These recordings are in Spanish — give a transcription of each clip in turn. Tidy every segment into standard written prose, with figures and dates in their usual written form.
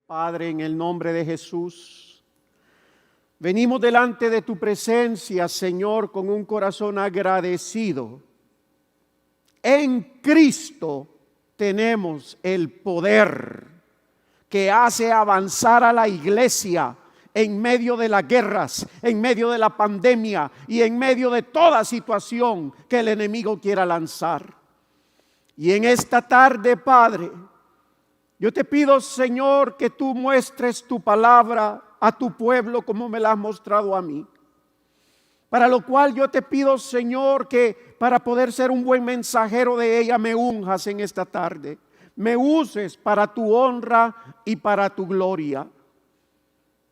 Padre, en el nombre de Jesús, venimos delante de tu presencia, Señor, con un corazón agradecido. En Cristo tenemos el poder que hace avanzar a la iglesia en medio de las guerras, en medio de la pandemia y en medio de toda situación que el enemigo quiera lanzar. Y en esta tarde, Padre, yo te pido, Señor, que tú muestres tu palabra a tu pueblo como me la has mostrado a mí. Para lo cual yo te pido, Señor, que para poder ser un buen mensajero de ella me unjas en esta tarde. Me uses para tu honra y para tu gloria.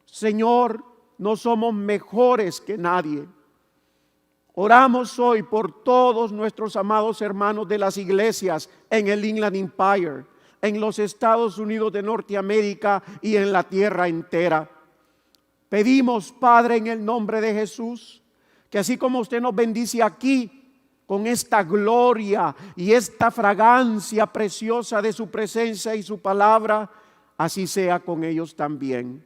Señor, no somos mejores que nadie. Oramos hoy por todos nuestros amados hermanos de las iglesias en el Inland Empire, en los Estados Unidos de Norteamérica y en la tierra entera. Pedimos, Padre, en el nombre de Jesús, que así como usted nos bendice aquí con esta gloria y esta fragancia preciosa de su presencia y su palabra, así sea con ellos también.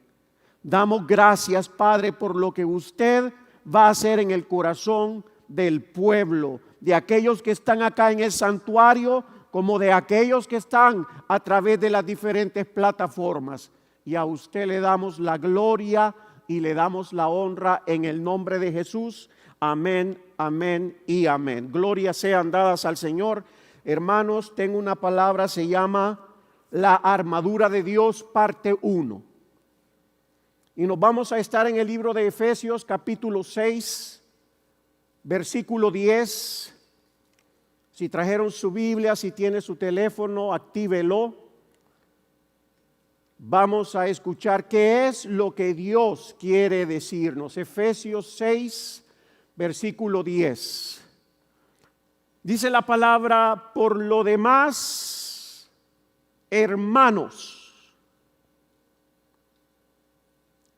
Damos gracias, Padre, por lo que usted va a hacer en el corazón del pueblo, de aquellos que están acá en el santuario, como de aquellos que están a través de las diferentes plataformas. Y a usted le damos la gloria y le damos la honra en el nombre de Jesús. Amén, amén y amén. Gloria sean dadas al Señor. Hermanos, tengo una palabra, se llama la armadura de Dios, parte 1. Y nos vamos a estar en el libro de Efesios, capítulo 6, versículo 10. Si trajeron su Biblia, si tiene su teléfono, actívelo. Vamos a escuchar qué es lo que Dios quiere decirnos. Efesios 6, versículo 10. Dice la palabra: por lo demás, hermanos.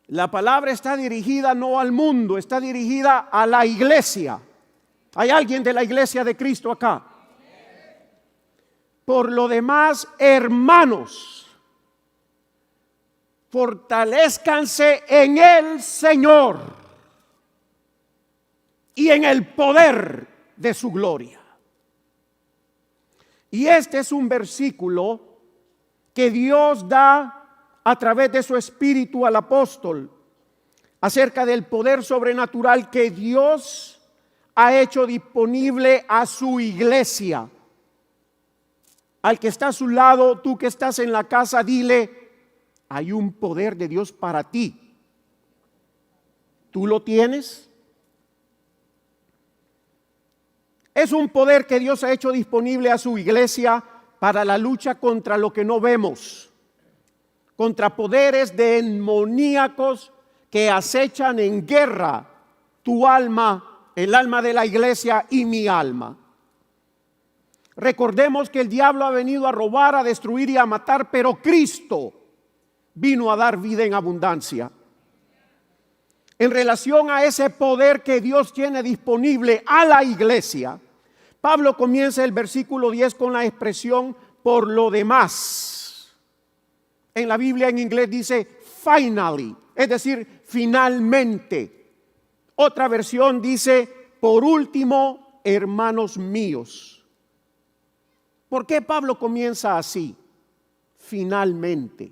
La palabra está dirigida no al mundo, está dirigida a la iglesia. ¿Hay alguien de la iglesia de Cristo acá? Por lo demás, hermanos, fortalezcanse en el Señor y en el poder de su gloria. Y este es un versículo que Dios da a través de su espíritu al apóstol acerca del poder sobrenatural que Dios ha hecho disponible a su iglesia. Al que está a su lado, tú que estás en la casa, dile: hay un poder de Dios para ti. ¿Tú lo tienes? Es un poder que Dios ha hecho disponible a su iglesia para la lucha contra lo que no vemos, contra poderes demoníacos que acechan en guerra tu alma, el alma de la iglesia y mi alma. Recordemos que el diablo ha venido a robar, a destruir y a matar, pero Cristo vino a dar vida en abundancia. En relación a ese poder que Dios tiene disponible a la iglesia, Pablo comienza el versículo 10 con la expresión por lo demás. En la Biblia en inglés dice finally, es decir, finalmente. Otra versión dice por último, hermanos míos. ¿Por qué Pablo comienza así? Finalmente.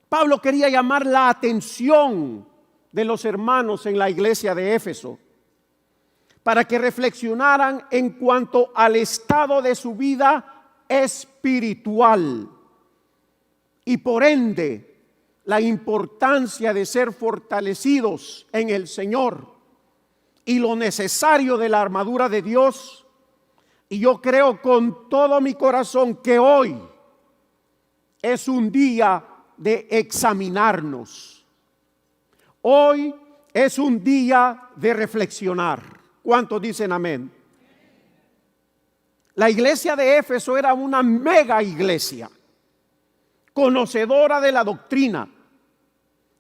Pablo quería llamar la atención de los hermanos en la iglesia de Éfeso para que reflexionaran en cuanto al estado de su vida espiritual y por ende la importancia de ser fortalecidos en el Señor y lo necesario de la armadura de Dios. Y yo creo con todo mi corazón que hoy es un día de examinarnos. Hoy es un día de reflexionar. ¿Cuántos dicen amén? La iglesia de Éfeso era una mega iglesia, conocedora de la doctrina.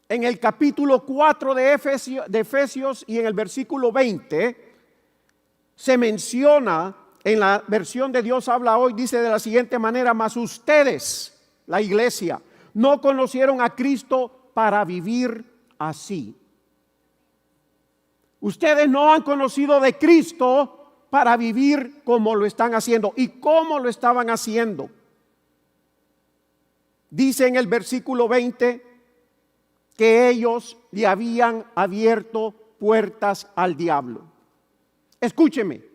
En el capítulo 4 de Efesios y en el versículo 20 se menciona, en la versión de Dios habla hoy, dice de la siguiente manera: mas ustedes, la iglesia, No conocieron a Cristo para vivir así. Ustedes no han conocido de Cristo para vivir como lo están haciendo. ¿Y cómo lo estaban haciendo? Dice en el versículo 20 que ellos le habían abierto puertas al diablo. Escúcheme,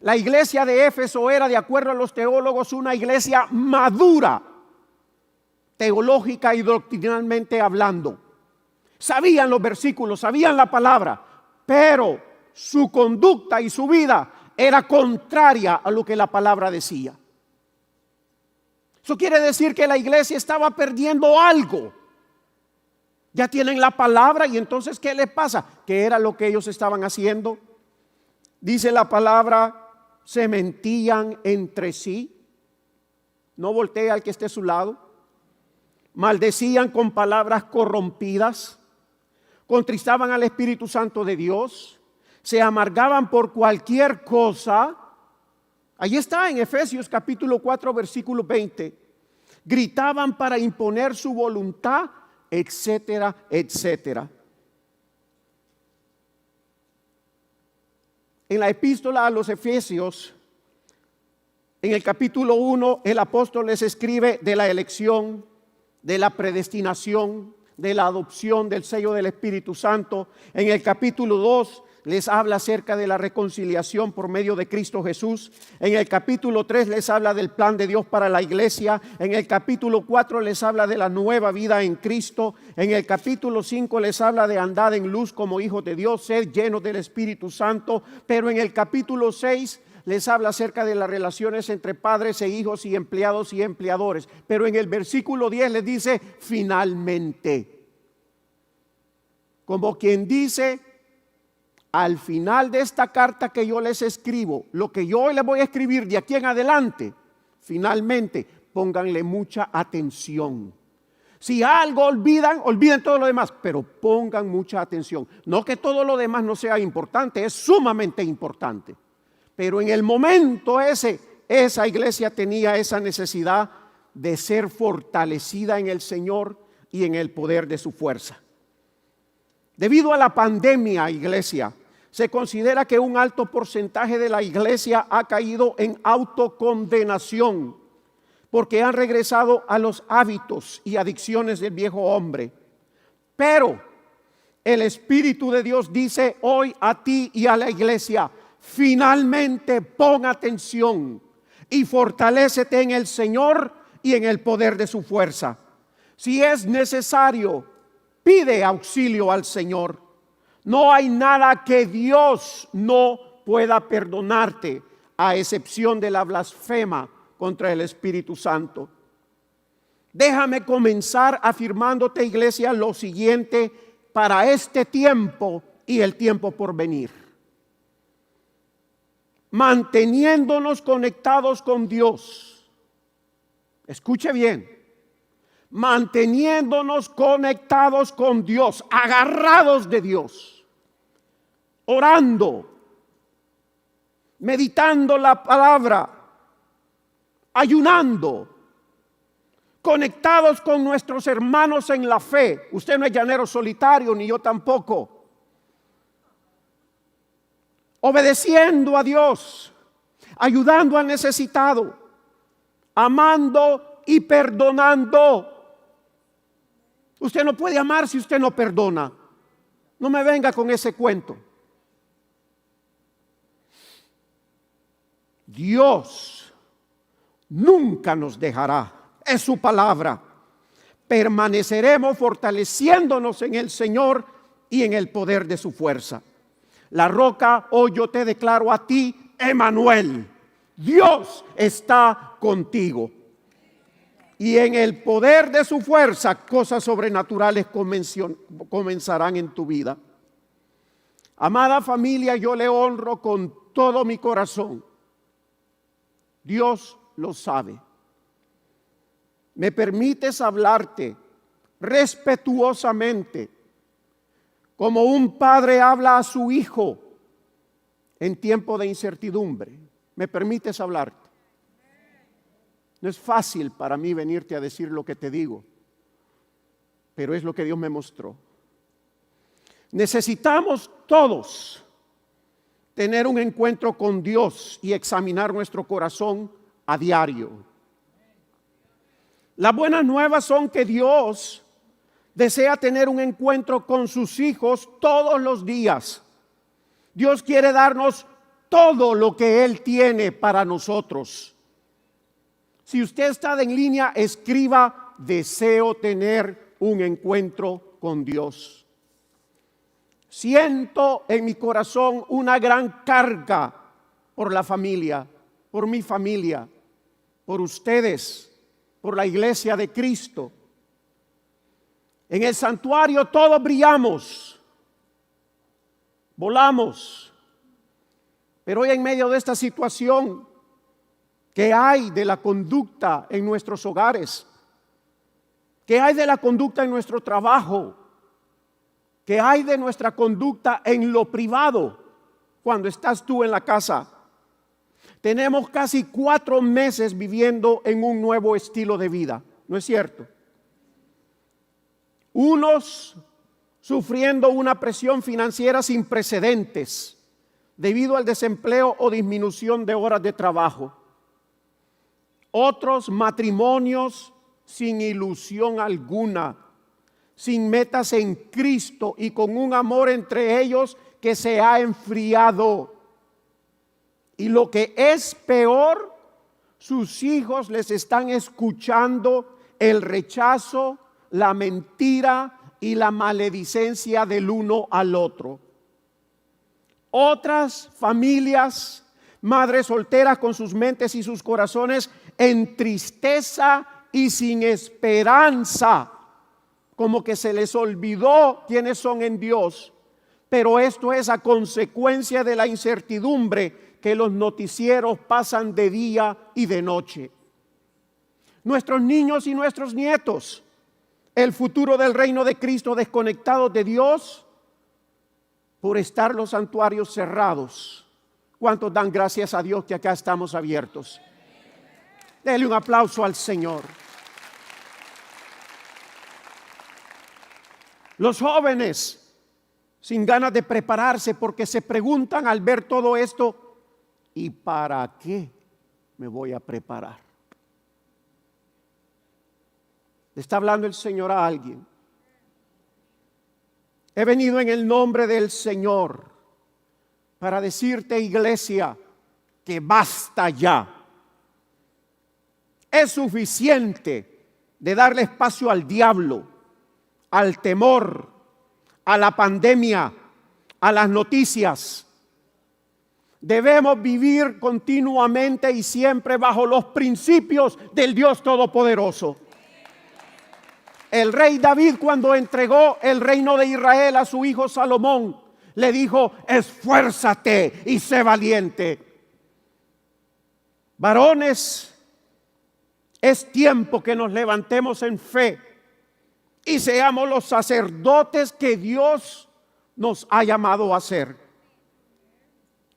la iglesia de Éfeso era, de acuerdo a los teólogos, una iglesia madura, teológica y doctrinalmente hablando. Sabían los versículos, sabían la palabra, pero su conducta y su vida era contraria a lo que la palabra decía. Eso quiere decir que la iglesia estaba perdiendo algo. Ya tienen la palabra y entonces ¿qué les pasa? ¿Qué era lo que ellos estaban haciendo? Dice la palabra, se mentían entre sí. No voltee al que esté a su lado. Maldecían con palabras corrompidas. Contristaban al Espíritu Santo de Dios. Se amargaban por cualquier cosa. Ahí está en Efesios capítulo 4 versículo 20. Gritaban para imponer su voluntad, etcétera, etcétera. En la epístola a los Efesios, en el capítulo 1, el apóstol les escribe de la elección, de la predestinación, de la adopción, del sello del Espíritu Santo. En el capítulo 2 les habla acerca de la reconciliación por medio de Cristo Jesús. En el capítulo 3 les habla del plan de Dios para la iglesia. En el capítulo 4 les habla de la nueva vida en Cristo. En el capítulo 5 les habla de andar en luz como hijos de Dios, ser llenos del Espíritu Santo. Pero en el capítulo 6 les habla acerca de las relaciones entre padres e hijos y empleados y empleadores. Pero en el versículo 10 les dice finalmente. Como quien dice, al final de esta carta que yo les escribo, lo que yo hoy les voy a escribir de aquí en adelante, finalmente pónganle mucha atención. Si algo olvidan, olviden todo lo demás, pero pongan mucha atención. No que todo lo demás no sea importante, es sumamente importante. Pero en el momento ese, esa iglesia tenía esa necesidad de ser fortalecida en el Señor y en el poder de su fuerza. Debido a la pandemia, iglesia, se considera que un alto porcentaje de la iglesia ha caído en autocondenación porque han regresado a los hábitos y adicciones del viejo hombre. Pero el Espíritu de Dios dice hoy a ti y a la iglesia, finalmente pon atención y fortalécete en el Señor y en el poder de su fuerza. Si es necesario, pide auxilio al Señor. No hay nada que Dios no pueda perdonarte, a excepción de la blasfema contra el Espíritu Santo. Déjame comenzar afirmándote, iglesia, lo siguiente para este tiempo y el tiempo por venir. Manteniéndonos conectados con Dios. Escuche bien. Manteniéndonos conectados con Dios, agarrados de Dios. Orando, meditando la palabra, ayunando, conectados con nuestros hermanos en la fe. Usted no es llanero solitario, ni yo tampoco. Obedeciendo a Dios, ayudando al necesitado, amando y perdonando. Usted no puede amar si usted no perdona. No me venga con ese cuento. Dios nunca nos dejará, es su palabra. Permaneceremos fortaleciéndonos en el Señor y en el poder de su fuerza. La roca, hoy yo te declaro a ti, Emmanuel, Dios está contigo. Y en el poder de su fuerza, cosas sobrenaturales comenzarán en tu vida. Amada familia, yo le honro con todo mi corazón. Dios lo sabe. ¿Me permites hablarte respetuosamente como un padre habla a su hijo en tiempo de incertidumbre? ¿Me permites hablarte? No es fácil para mí venirte a decir lo que te digo, pero es lo que Dios me mostró. Necesitamos todos tener un encuentro con Dios y examinar nuestro corazón a diario. Las buenas nuevas son que Dios desea tener un encuentro con sus hijos todos los días. Dios quiere darnos todo lo que Él tiene para nosotros. Si usted está en línea, escriba: deseo tener un encuentro con Dios. Siento en mi corazón una gran carga por la familia, por mi familia, por ustedes, por la iglesia de Cristo. En el santuario todos brillamos, volamos, pero hoy en medio de esta situación, ¿qué hay de la conducta en nuestros hogares? ¿Qué hay de la conducta en nuestro trabajo? ¿Qué hay de nuestra conducta en lo privado cuando estás tú en la casa? Tenemos casi 4 meses viviendo en un nuevo estilo de vida, ¿no es cierto? Unos sufriendo una presión financiera sin precedentes debido al desempleo o disminución de horas de trabajo. Otros matrimonios sin ilusión alguna, sin metas en Cristo y con un amor entre ellos que se ha enfriado. Y lo que es peor, sus hijos les están escuchando el rechazo, la mentira y la maledicencia del uno al otro. Otras familias, madres solteras con sus mentes y sus corazones en tristeza y sin esperanza, como que se les olvidó quiénes son en Dios. Pero esto es a consecuencia de la incertidumbre que los noticieros pasan de día y de noche. Nuestros niños y nuestros nietos, el futuro del reino de Cristo desconectados de Dios por estar los santuarios cerrados. ¿Cuántos dan gracias a Dios que acá estamos abiertos? Dele un aplauso al Señor. Los jóvenes sin ganas de prepararse porque se preguntan al ver todo esto: ¿y para qué me voy a preparar? Le está hablando el Señor a alguien. He venido en el nombre del Señor para decirte, iglesia, que basta ya. Es suficiente de darle espacio al diablo, al temor, a la pandemia, a las noticias. Debemos vivir continuamente y siempre bajo los principios del Dios Todopoderoso. El rey David, cuando entregó el reino de Israel a su hijo Salomón, le dijo: esfuérzate y sé valiente. Varones, es tiempo que nos levantemos en fe y seamos los sacerdotes que Dios nos ha llamado a ser.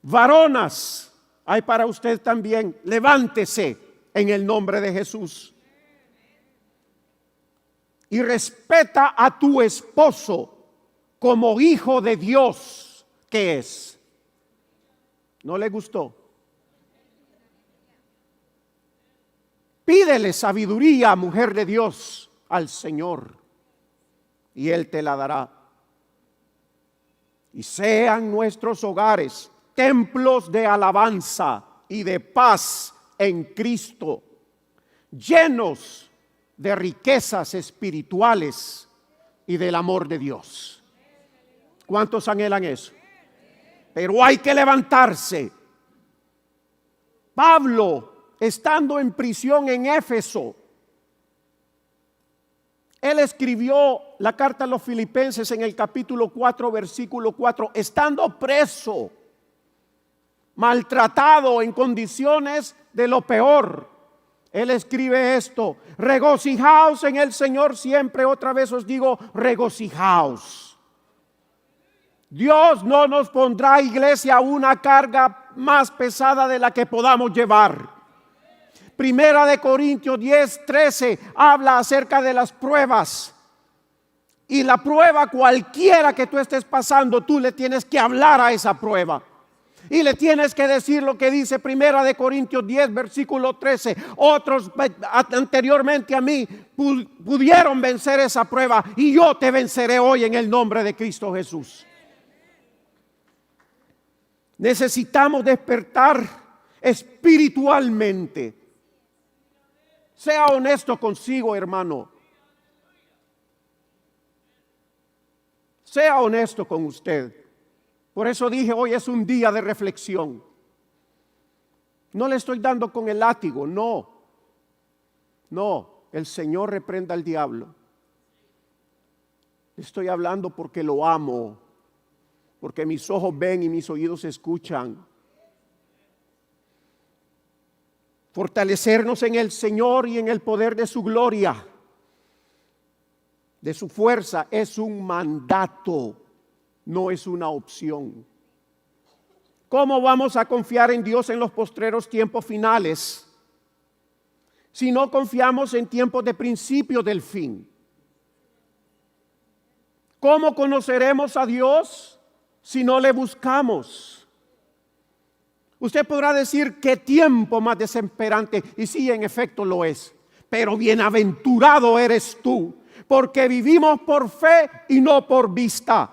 Varonas, hay para usted también. Levántese en el nombre de Jesús. Y respeta a tu esposo como hijo de Dios que es. ¿No le gustó? Pídele sabiduría, mujer de Dios, al Señor, y Él te la dará. Y sean nuestros hogares templos de alabanza y de paz en Cristo, llenos de riquezas espirituales y del amor de Dios. ¿Cuántos anhelan eso? Pero hay que levantarse. Pablo, estando en prisión en Éfeso, él escribió la carta a los Filipenses en el capítulo 4, versículo 4, estando preso, maltratado en condiciones de lo peor. Él escribe esto: regocijaos en el Señor siempre. Otra vez os digo, regocijaos. Dios no nos pondrá, iglesia, una carga más pesada de la que podamos llevar. Primera de Corintios 10:13 habla acerca de las pruebas. Y la prueba, cualquiera que tú estés pasando, tú le tienes que hablar a esa prueba. Y le tienes que decir lo que dice Primera de Corintios 10, versículo 13. Otros anteriormente a mí pudieron vencer esa prueba, y yo te venceré hoy en el nombre de Cristo Jesús. Necesitamos despertar espiritualmente. Sea honesto consigo, hermano. Sea honesto con usted. Por eso dije, hoy es un día de reflexión. No le estoy dando con el látigo, no. No, el Señor reprenda al diablo. Estoy hablando porque lo amo, porque mis ojos ven y mis oídos escuchan. Fortalecernos en el Señor y en el poder de su gloria, de su fuerza, es un mandato, no es una opción. ¿Cómo vamos a confiar en Dios en los postreros tiempos finales si no confiamos en tiempos de principio del fin? ¿Cómo conoceremos a Dios si no le buscamos? Usted podrá decir, qué tiempo más desesperante, y sí, en efecto lo es, pero bienaventurado eres tú, porque vivimos por fe y no por vista.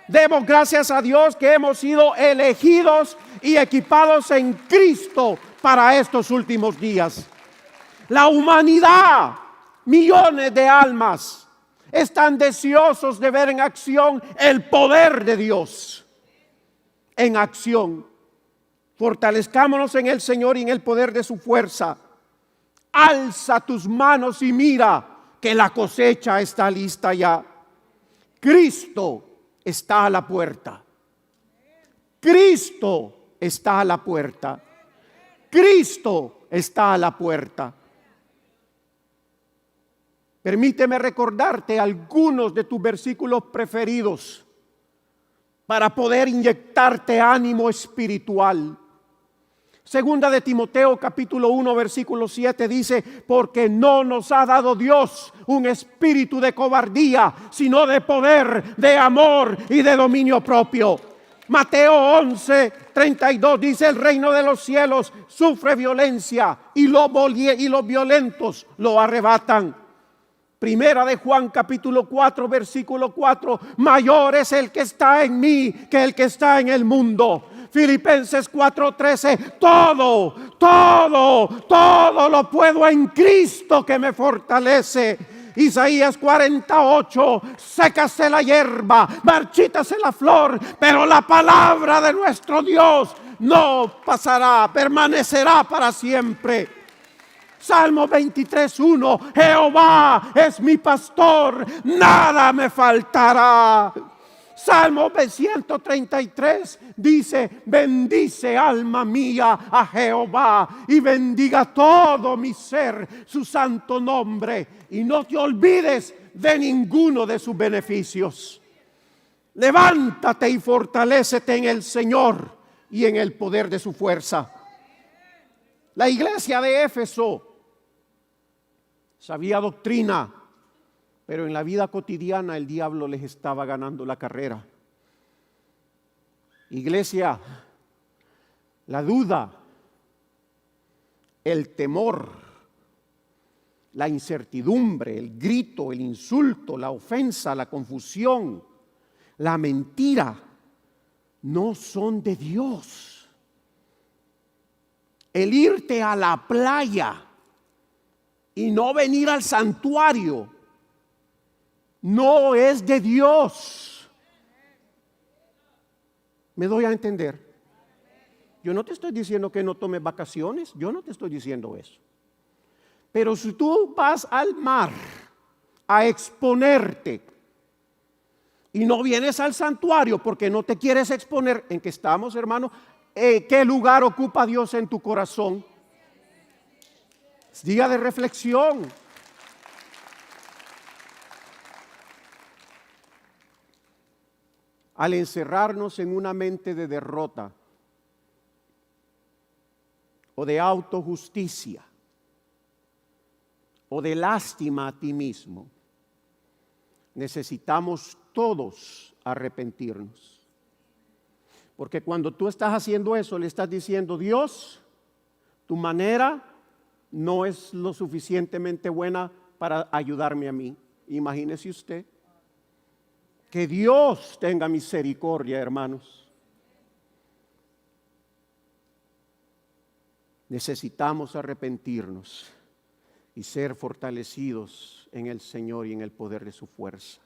Demos gracias a Dios que hemos sido elegidos y equipados en Cristo para estos últimos días. La humanidad, millones de almas, están deseosos de ver en acción el poder de Dios. En acción. Fortalezcámonos en el Señor y en el poder de su fuerza. Alza tus manos y mira que la cosecha está lista ya. Cristo está a la puerta. Cristo está a la puerta. Cristo está a la puerta. Permíteme recordarte algunos de tus versículos preferidos para poder inyectarte ánimo espiritual. Segunda de Timoteo capítulo 1 versículo 7 dice, porque no nos ha dado Dios un espíritu de cobardía, sino de poder, de amor y de dominio propio. Mateo 11:32 dice, el reino de los cielos sufre violencia y los violentos lo arrebatan. Primera de Juan capítulo 4 versículo 4, mayor es el que está en mí que el que está en el mundo. Filipenses 4:13, todo lo puedo en Cristo que me fortalece. Isaías 48, sécase la hierba, marchítase la flor, pero la palabra de nuestro Dios no pasará, permanecerá para siempre. Salmo 23:1, Jehová es mi pastor, nada me faltará. Salmo 133 dice, bendice alma mía a Jehová y bendiga todo mi ser su santo nombre, y no te olvides de ninguno de sus beneficios. Levántate y fortalécete en el Señor y en el poder de su fuerza. La iglesia de Éfeso sabía doctrina, pero en la vida cotidiana el diablo les estaba ganando la carrera. Iglesia, la duda, el temor, la incertidumbre, el grito, el insulto, la ofensa, la confusión, la mentira, no son de Dios. El irte a la playa y no venir al santuario no es de Dios. ¿Me doy a entender? Yo no te estoy diciendo que no tomes vacaciones, yo no te estoy diciendo eso. Pero si tú vas al mar a exponerte y no vienes al santuario porque no te quieres exponer, ¿en qué estamos, hermano? ¿Qué lugar ocupa Dios en tu corazón? Es día de reflexión. Al encerrarnos en una mente de derrota o de autojusticia o de lástima a ti mismo, necesitamos todos arrepentirnos. Porque cuando tú estás haciendo eso, le estás diciendo: Dios, tu manera no es lo suficientemente buena para ayudarme a mí. Imagínese usted. Que Dios tenga misericordia, hermanos. Necesitamos arrepentirnos y ser fortalecidos en el Señor y en el poder de su fuerza.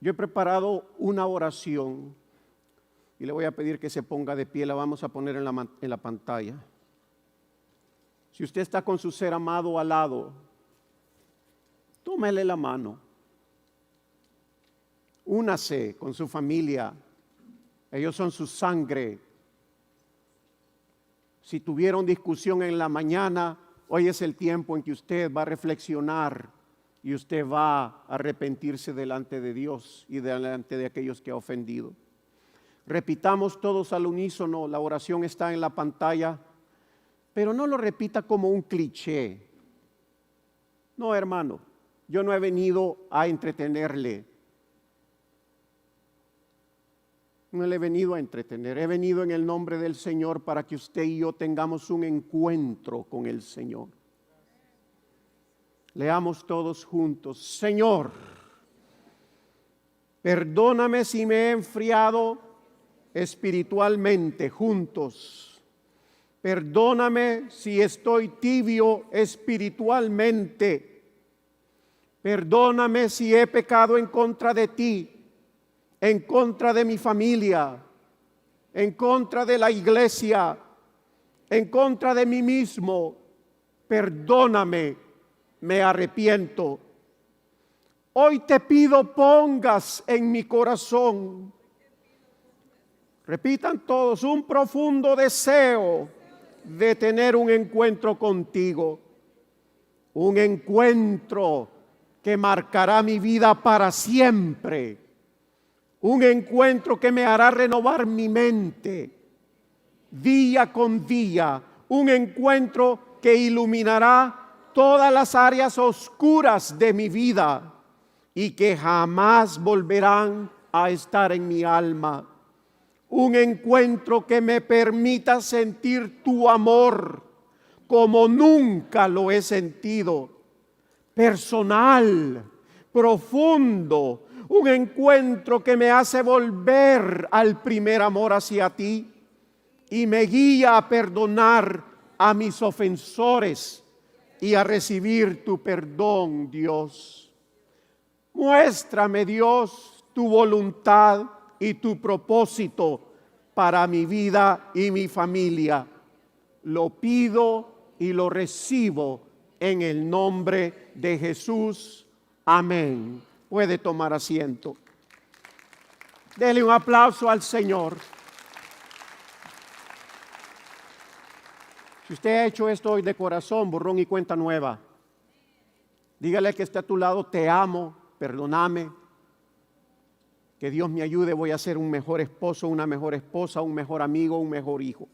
Yo he preparado una oración y le voy a pedir que se ponga de pie. La vamos a poner en la pantalla. Si usted está con su ser amado al lado, tómele la mano. Únase con su familia. Ellos son su sangre. Si tuvieron discusión en la mañana, hoy es el tiempo en que usted va a reflexionar y usted va a arrepentirse delante de Dios y delante de aquellos que ha ofendido. Repitamos todos al unísono. La oración está en la pantalla, pero no lo repita como un cliché. No, hermano, yo no he venido a entretenerle. No le he venido a entretener, he venido en el nombre del Señor para que usted y yo tengamos un encuentro con el Señor. Leamos todos juntos. Señor, perdóname si me he enfriado espiritualmente. Juntos. Perdóname si estoy tibio espiritualmente. Perdóname si he pecado en contra de ti, en contra de mi familia, en contra de la iglesia, en contra de mí mismo. Perdóname. Me arrepiento. Hoy te pido pongas en mi corazón, repitan todos, un profundo deseo de tener un encuentro contigo. Un encuentro que marcará mi vida para siempre. Un encuentro que me hará renovar mi mente día con día. Un encuentro que iluminará todas las áreas oscuras de mi vida y que jamás volverán a estar en mi alma. Un encuentro que me permita sentir tu amor como nunca lo he sentido. Personal, profundo. Un encuentro que me hace volver al primer amor hacia ti y me guía a perdonar a mis ofensores y a recibir tu perdón, Dios. Muéstrame, Dios, tu voluntad y tu propósito para mi vida y mi familia. Lo pido y lo recibo en el nombre de Jesús. Amén. Puede tomar asiento. Dele un aplauso al Señor. Si usted ha hecho esto hoy de corazón, borrón y cuenta nueva. Dígale que está a tu lado: te amo, perdóname. Que Dios me ayude, voy a ser un mejor esposo, una mejor esposa, un mejor amigo, un mejor hijo.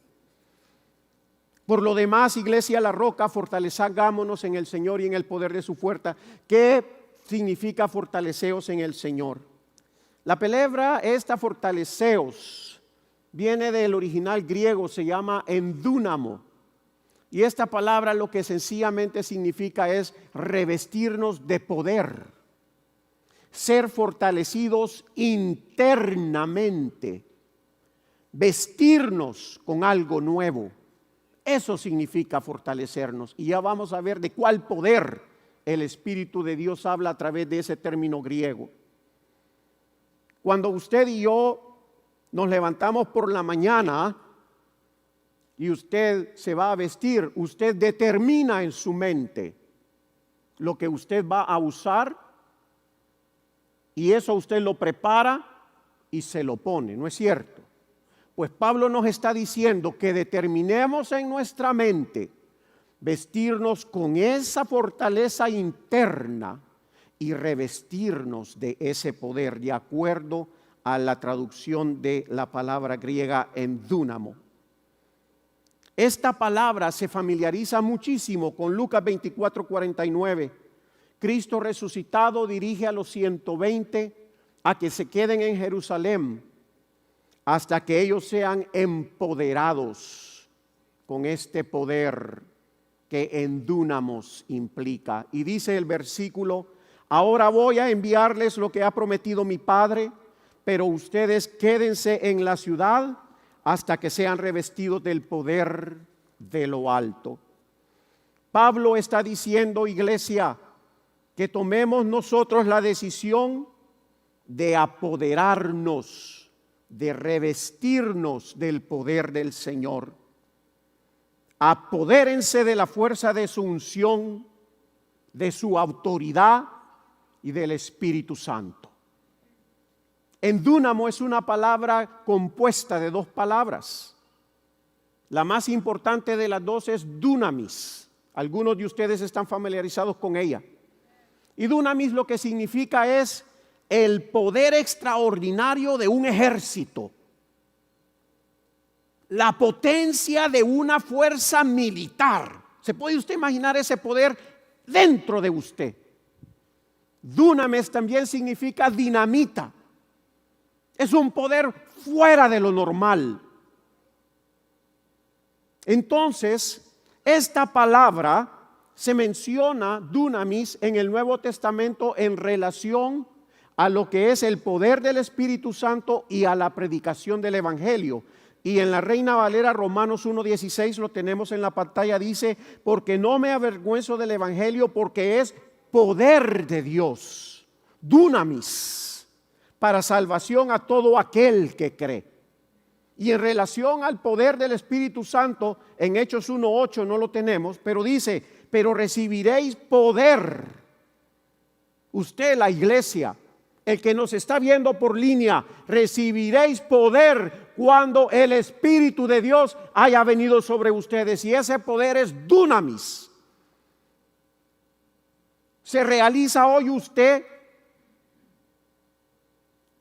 Por lo demás, Iglesia La Roca, fortalezcámonos en el Señor y en el poder de su fuerza. ¿Qué significa fortaleceos en el Señor? La palabra esta, fortaleceos, viene del original griego, se llama endúnamo. Y esta palabra lo que sencillamente significa es revestirnos de poder, ser fortalecidos internamente, vestirnos con algo nuevo. Eso significa fortalecernos. Y ya vamos a ver de cuál poder el Espíritu de Dios habla a través de ese término griego. Cuando usted y yo nos levantamos por la mañana y usted se va a vestir, usted determina en su mente lo que usted va a usar y eso usted lo prepara y se lo pone, ¿no es cierto? Pues Pablo nos está diciendo que determinemos en nuestra mente vestirnos con esa fortaleza interna y revestirnos de ese poder, de acuerdo a la traducción de la palabra griega endúnamo. Esta palabra se familiariza muchísimo con Lucas 24:49. Cristo resucitado dirige a los 120 a que se queden en Jerusalén hasta que ellos sean empoderados con este poder que en Dúnamos implica. Y dice el versículo: ahora voy a enviarles lo que ha prometido mi Padre, pero ustedes quédense en la ciudad hasta que sean revestidos del poder de lo alto. Pablo está diciendo, iglesia, que tomemos nosotros la decisión de apoderarnos, de revestirnos del poder del Señor. Apodérense de la fuerza de su unción, de su autoridad y del Espíritu Santo. En Dúnamo es una palabra compuesta de dos palabras. La más importante de las dos es dunamis. Algunos de ustedes están familiarizados con ella. Y dunamis lo que significa es el poder extraordinario de un ejército. La potencia de una fuerza militar. ¿Se puede usted imaginar ese poder dentro de usted? Dunamis también significa dinamita. Es un poder fuera de lo normal. Entonces, esta palabra se menciona, dunamis, en el Nuevo Testamento en relación a lo que es el poder del Espíritu Santo y a la predicación del Evangelio. Y en la Reina Valera, Romanos 1:16, lo tenemos en la pantalla, dice: porque no me avergüenzo del Evangelio, porque es poder de Dios, dunamis, para salvación a todo aquel que cree. Y en relación al poder del Espíritu Santo, en Hechos 1:8 no lo tenemos, pero dice: pero recibiréis poder. Usted, la iglesia, el que nos está viendo por línea, recibiréis poder cuando el Espíritu de Dios haya venido sobre ustedes. Y ese poder es dunamis. ¿Se realiza hoy usted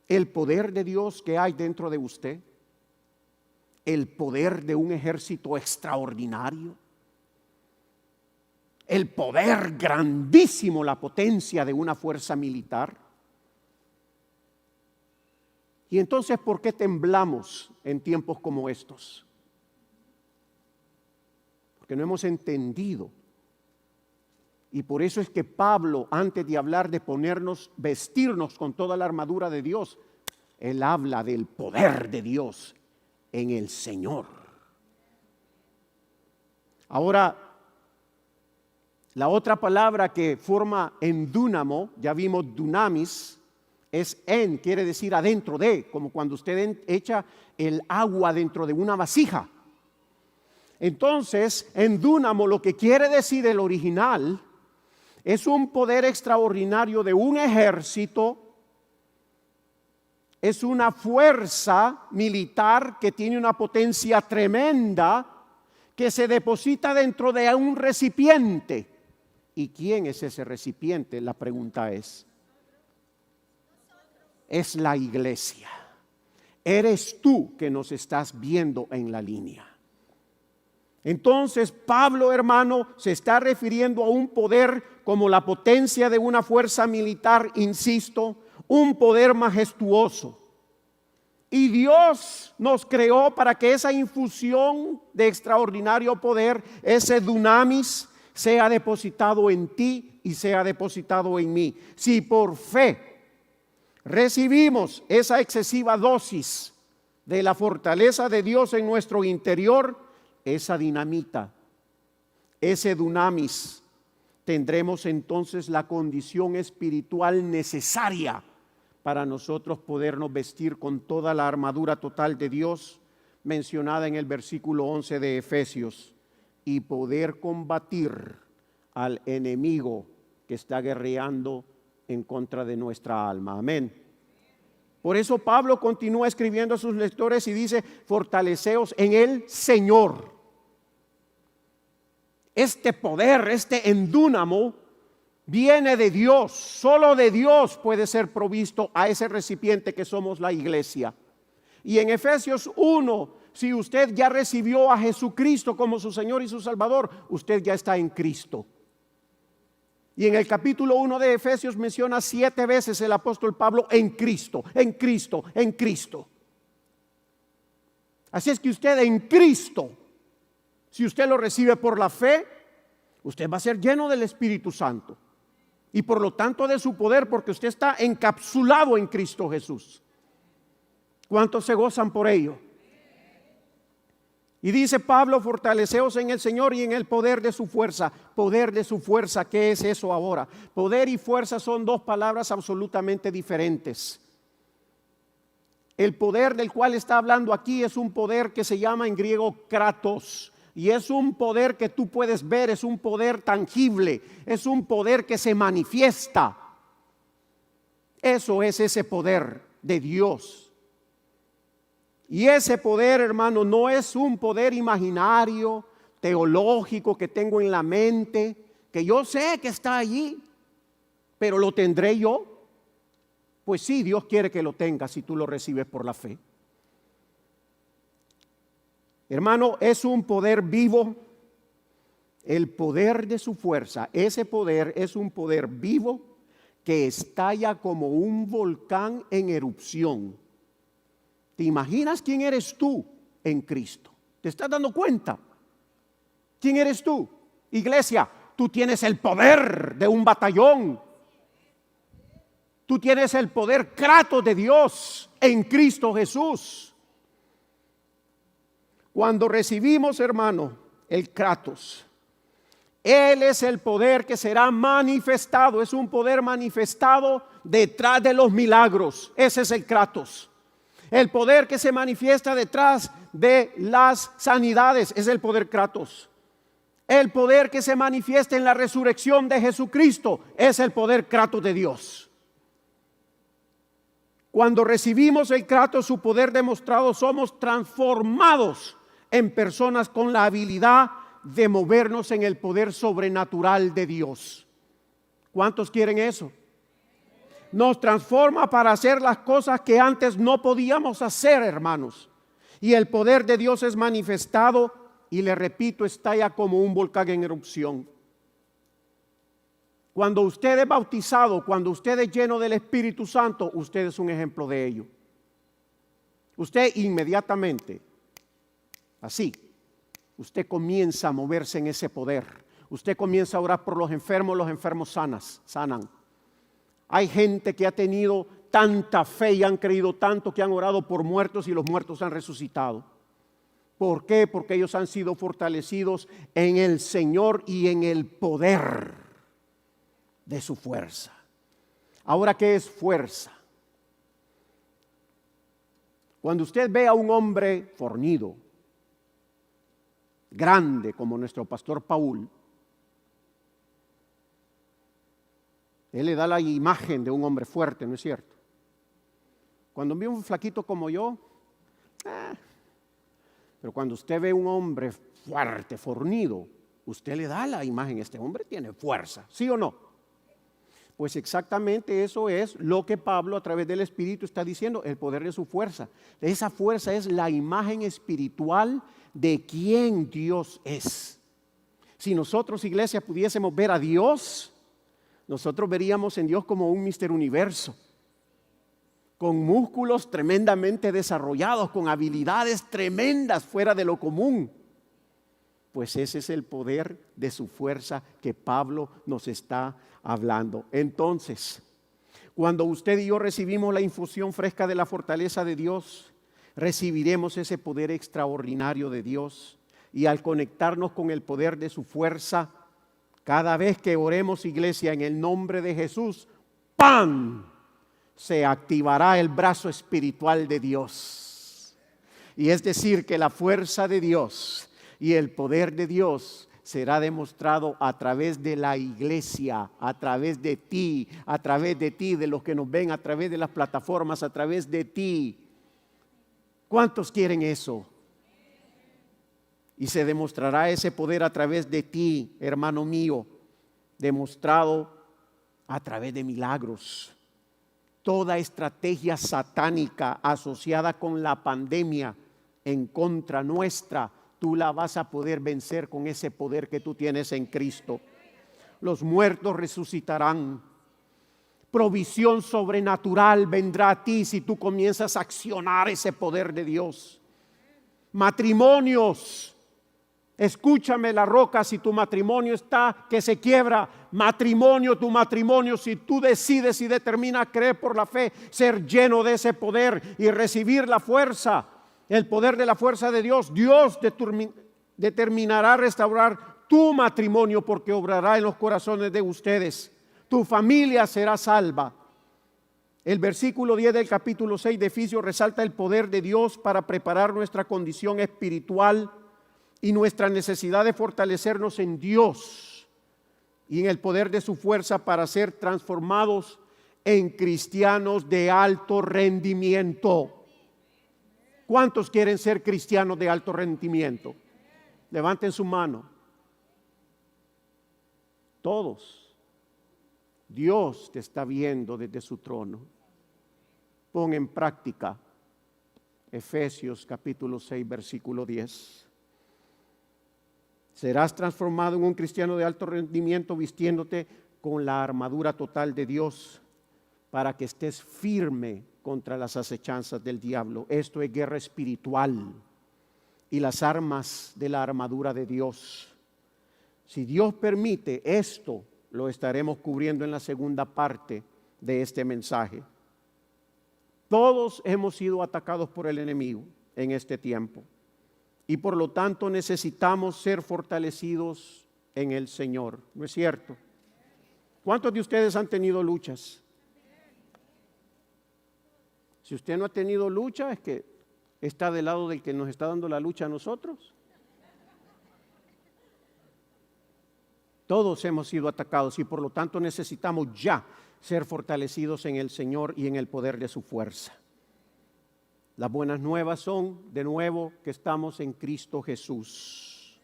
el poder de Dios que hay dentro de usted? El poder de un ejército extraordinario. El poder grandísimo, la potencia de una fuerza militar. Y entonces, ¿por qué temblamos en tiempos como estos? Porque no hemos entendido. Y por eso es que Pablo, antes de hablar de vestirnos con toda la armadura de Dios, él habla del poder de Dios en el Señor. Ahora, la otra palabra que forma en dúnamo, ya vimos dunamis, es en, quiere decir adentro de, como cuando usted echa el agua dentro de una vasija. Entonces, en dúnamo lo que quiere decir el original es un poder extraordinario de un ejército. Es una fuerza militar que tiene una potencia tremenda que se deposita dentro de un recipiente. ¿Y quién es ese recipiente? La pregunta es la iglesia. Eres tú que nos estás viendo en la línea. Entonces Pablo, hermano, se está refiriendo a un poder como la potencia de una fuerza militar, insisto, un poder majestuoso. Y Dios nos creó para que esa infusión de extraordinario poder, ese dunamis, sea depositado en ti y sea depositado en mí. Si por fe recibimos esa excesiva dosis de la fortaleza de Dios en nuestro interior, esa dinamita, ese dunamis, tendremos entonces la condición espiritual necesaria para nosotros podernos vestir con toda la armadura total de Dios mencionada en el versículo 11 de Efesios y poder combatir al enemigo que está guerreando en contra de nuestra alma. Amén. Por eso Pablo continúa escribiendo a sus lectores y dice: fortaleceos en el Señor. Este poder, este endúnamo, viene de Dios. Solo de Dios puede ser provisto a ese recipiente que somos la iglesia. Y en Efesios 1, si usted ya recibió a Jesucristo como su Señor y su Salvador, usted ya está en Cristo. Y en el capítulo 1 de Efesios menciona 7 veces el apóstol Pablo en Cristo, en Cristo, en Cristo. Así es que usted en Cristo, si usted lo recibe por la fe, usted va a ser lleno del Espíritu Santo. Y por lo tanto de su poder, porque usted está encapsulado en Cristo Jesús. ¿Cuántos se gozan por ello? Y dice Pablo, fortaleceos en el Señor y en el poder de su fuerza. Poder de su fuerza, ¿qué es eso ahora? Poder y fuerza son dos palabras absolutamente diferentes. El poder del cual está hablando aquí es un poder que se llama en griego kratos. Y es un poder que tú puedes ver, es un poder tangible, es un poder que se manifiesta. Eso es ese poder de Dios. Y ese poder, hermano, no es un poder imaginario, teológico que tengo en la mente, que yo sé que está allí, pero ¿lo tendré yo? Pues sí, Dios quiere que lo tengas si tú lo recibes por la fe. Hermano, es un poder vivo, el poder de su fuerza. Ese poder es un poder vivo que estalla como un volcán en erupción. ¿Te imaginas quién eres tú en Cristo? ¿Te estás dando cuenta? ¿Quién eres tú? Iglesia, tú tienes el poder de un batallón. Tú tienes el poder kratos de Dios en Cristo Jesús. Cuando recibimos, hermano, el kratos, Él es el poder que será manifestado. Es un poder manifestado detrás de los milagros. Ese es el kratos. El poder que se manifiesta detrás de las sanidades es el poder kratos. El poder que se manifiesta en la resurrección de Jesucristo es el poder kratos de Dios. Cuando recibimos el kratos, su poder demostrado, somos transformados en personas con la habilidad de movernos en el poder sobrenatural de Dios. ¿Cuántos quieren eso? Nos transforma para hacer las cosas que antes no podíamos hacer, hermanos. Y el poder de Dios es manifestado y, le repito, estalla como un volcán en erupción. Cuando usted es bautizado, cuando usted es lleno del Espíritu Santo, usted es un ejemplo de ello. Usted inmediatamente, así, usted comienza a moverse en ese poder. Usted comienza a orar por los enfermos sanan. Hay gente que ha tenido tanta fe y han creído tanto que han orado por muertos y los muertos han resucitado. ¿Por qué? Porque ellos han sido fortalecidos en el Señor y en el poder de su fuerza. Ahora, ¿qué es fuerza? Cuando usted ve a un hombre fornido, grande como nuestro pastor Paul, él le da la imagen de un hombre fuerte, ¿no es cierto? Cuando ve un flaquito como yo, pero cuando usted ve un hombre fuerte, fornido, usted le da la imagen, este hombre tiene fuerza, ¿sí o no? Pues exactamente eso es lo que Pablo a través del Espíritu está diciendo, el poder de su fuerza. Esa fuerza es la imagen espiritual de quién Dios es. Si nosotros, iglesia, pudiésemos ver a Dios, nosotros veríamos en Dios como un Mister Universo, con músculos tremendamente desarrollados, con habilidades tremendas fuera de lo común. Pues ese es el poder de su fuerza que Pablo nos está hablando. Entonces, cuando usted y yo recibimos la infusión fresca de la fortaleza de Dios, recibiremos ese poder extraordinario de Dios. Y al conectarnos con el poder de su fuerza, cada vez que oremos, iglesia, en el nombre de Jesús, ¡pam!, se activará el brazo espiritual de Dios. Y es decir, que la fuerza de Dios y el poder de Dios será demostrado a través de la iglesia, a través de ti, de los que nos ven, a través de las plataformas, a través de ti. ¿Cuántos quieren eso? Y se demostrará ese poder a través de ti, hermano mío, demostrado a través de milagros. Toda estrategia satánica asociada con la pandemia en contra nuestra, tú la vas a poder vencer con ese poder que tú tienes en Cristo. Los muertos resucitarán. Provisión sobrenatural vendrá a ti si tú comienzas a accionar ese poder de Dios. Matrimonios. Escúchame, La Roca, si tu matrimonio está que se quiebra, tu matrimonio, si tú decides y determinas creer por la fe, ser lleno de ese poder y recibir la fuerza, el poder de la fuerza de Dios, Dios determinará restaurar tu matrimonio porque obrará en los corazones de ustedes. Tu familia será salva. El versículo 10 del capítulo 6 de Efesios resalta el poder de Dios para preparar nuestra condición espiritual y nuestra necesidad de fortalecernos en Dios y en el poder de su fuerza para ser transformados en cristianos de alto rendimiento. ¿Cuántos quieren ser cristianos de alto rendimiento? Levanten su mano. Todos. Dios te está viendo desde su trono. Pon en práctica Efesios capítulo 6 versículo 10. Serás transformado en un cristiano de alto rendimiento vistiéndote con la armadura total de Dios para que estés firme contra las acechanzas del diablo. Esto es guerra espiritual y las armas de la armadura de Dios. Si Dios permite esto, lo estaremos cubriendo en la segunda parte de este mensaje. Todos hemos sido atacados por el enemigo en este tiempo. Y por lo tanto necesitamos ser fortalecidos en el Señor. ¿No es cierto? ¿Cuántos de ustedes han tenido luchas? Si usted no ha tenido lucha, es que está del lado del que nos está dando la lucha a nosotros. Todos hemos sido atacados y por lo tanto necesitamos ya ser fortalecidos en el Señor y en el poder de su fuerza. Las buenas nuevas son, de nuevo, que estamos en Cristo Jesús.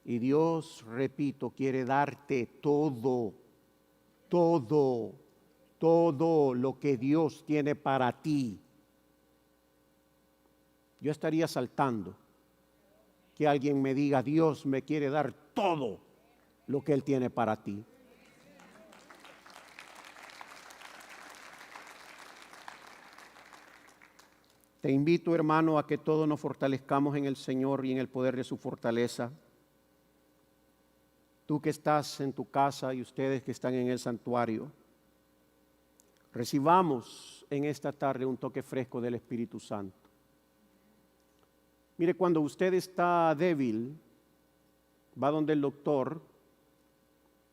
Y Dios, repito, quiere darte todo lo que Dios tiene para ti. Yo estaría saltando que alguien me diga, Dios me quiere dar todo lo que Él tiene para ti. Te invito, hermano, a que todos nos fortalezcamos en el Señor y en el poder de su fortaleza. Tú que estás en tu casa y ustedes que están en el santuario, recibamos en esta tarde un toque fresco del Espíritu Santo. Mire, cuando usted está débil, va donde el doctor,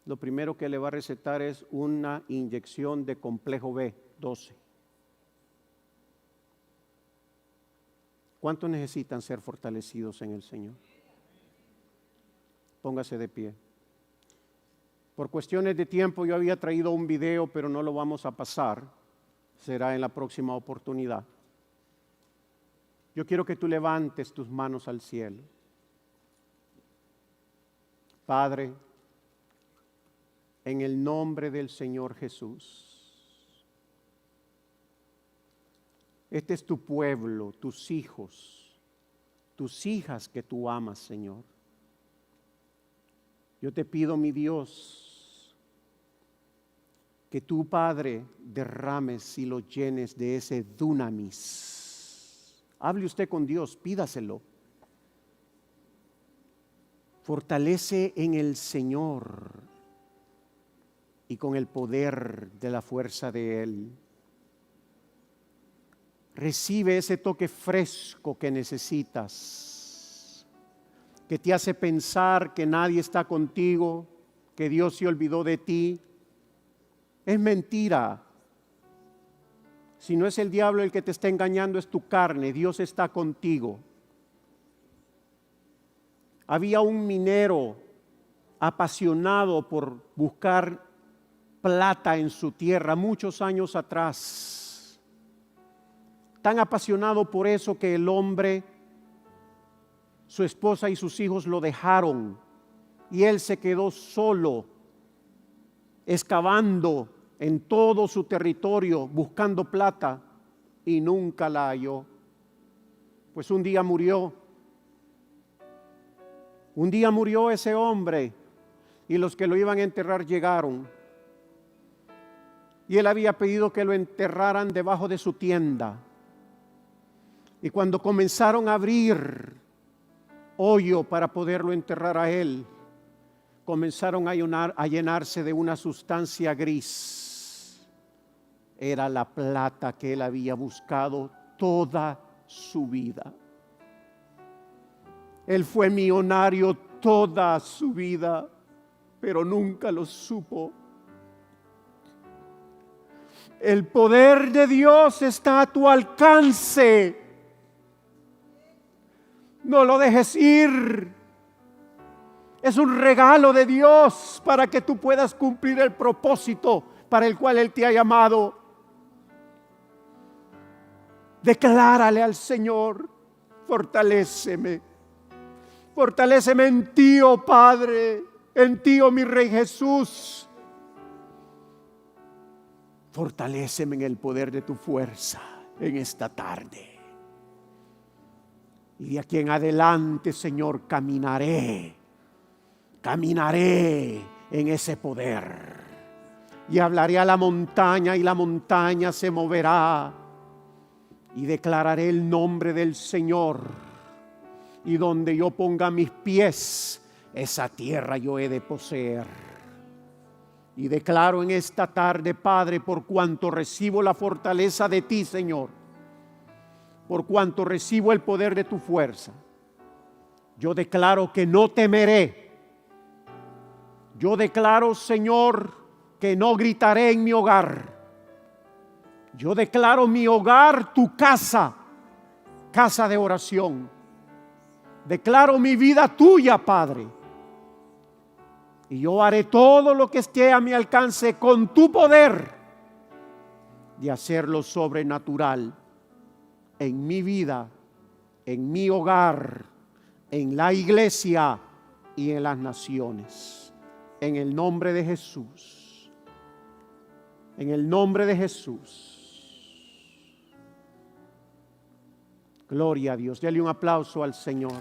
lo primero que le va a recetar es una inyección de complejo B12. ¿Cuántos necesitan ser fortalecidos en el Señor? Póngase de pie. Por cuestiones de tiempo yo había traído un video, pero no lo vamos a pasar. Será en la próxima oportunidad. Yo quiero que tú levantes tus manos al cielo. Padre, en el nombre del Señor Jesús, este es tu pueblo, tus hijos, tus hijas que tú amas, Señor. Yo te pido, mi Dios, que tú, Padre, derrames y lo llenes de ese dunamis. Hable usted con Dios, pídaselo. Fortalece en el Señor y con el poder de la fuerza de Él. Recibe ese toque fresco que necesitas, que te hace pensar que nadie está contigo, que Dios se olvidó de ti. Es mentira. Si no es el diablo el que te está engañando, es tu carne. Dios está contigo. Había un minero apasionado por buscar plata en su tierra muchos años atrás. Tan apasionado por eso que el hombre, su esposa y sus hijos lo dejaron y él se quedó solo, excavando en todo su territorio, buscando plata y nunca la halló. Pues un día murió ese hombre y los que lo iban a enterrar llegaron. Y él había pedido que lo enterraran debajo de su tienda. Y cuando comenzaron a abrir hoyo para poderlo enterrar a él, comenzaron a llenarse de una sustancia gris. Era la plata que él había buscado toda su vida. Él fue millonario toda su vida, pero nunca lo supo. El poder de Dios está a tu alcance. No lo dejes ir. Es un regalo de Dios para que tú puedas cumplir el propósito para el cual Él te ha llamado. Declárale al Señor: fortaléceme. Fortaléceme en ti, oh Padre, en ti, oh mi Rey Jesús. Fortaléceme en el poder de tu fuerza en esta tarde. Y de aquí en adelante, Señor, caminaré en ese poder. Y hablaré a la montaña y la montaña se moverá. Y declararé el nombre del Señor. Y donde yo ponga mis pies, esa tierra yo he de poseer. Y declaro en esta tarde, Padre, por cuanto recibo la fortaleza de ti, Señor, por cuanto recibo el poder de tu fuerza, yo declaro que no temeré. Yo declaro, Señor, que no gritaré en mi hogar. Yo declaro mi hogar tu casa, casa de oración. Declaro mi vida tuya, Padre. Y yo haré todo lo que esté a mi alcance con tu poder de hacerlo sobrenatural en mi vida, en mi hogar, en la iglesia y en las naciones. En el nombre de Jesús. En el nombre de Jesús. Gloria a Dios. Dale un aplauso al Señor.